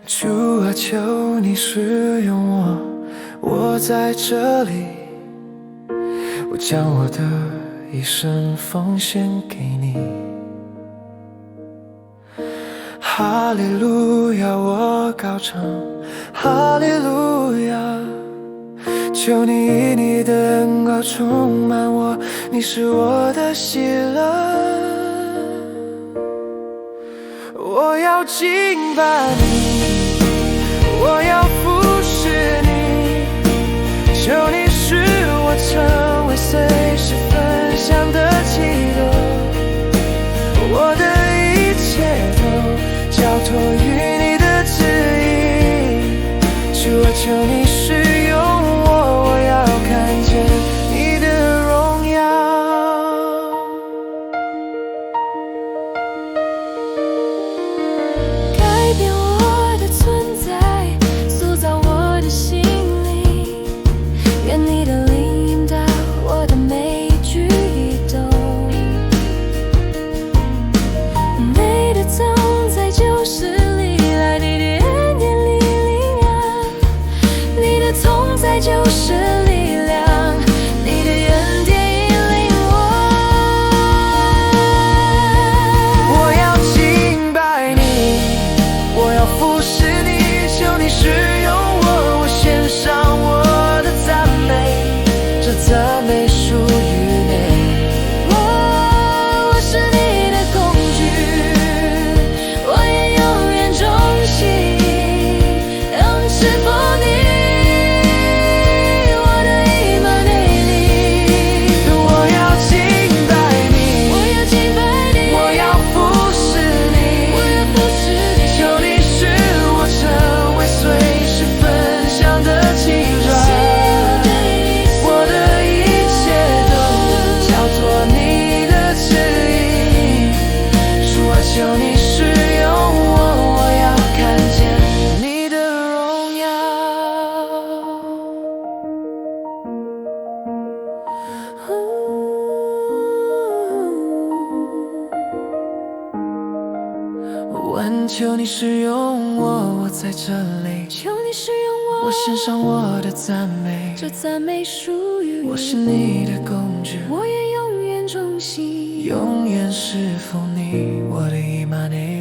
主啊，求你使用我在这里，我将我的一生奉献给你。哈利路亚，我高唱哈利路亚，求你以你的恩膏充满我，你是我的喜乐。我要敬拜你，我要服侍你，求你使我成为随时分享的喜乐，我的一切都交托于你的旨意。主啊，求你使用我，我要看见你的荣耀。改变我的存在，塑造我的心灵，愿你的灵引导我的每一举一动。你的同在就是力量，你的恩典里力量，你的同在就是力量，你的恩典引领我。我要敬拜你，我要服侍你，求你使用我，我献上我的赞美，这赞美属于你。我是你的工具，我也永远忠心，侍奉你，我的以马内利。我要敬拜你，我要敬拜你，我要服侍你，我要服侍你，求你使我成为随时分享的器皿，我的一切都交托你的旨意。主啊，求你使用我，我要看见你的荣耀。问求你使用我，我在这里，求你使用我，我献上我的赞美，这赞美属于我是你的工具，我也永远忠心。永远侍奉你，我的以马内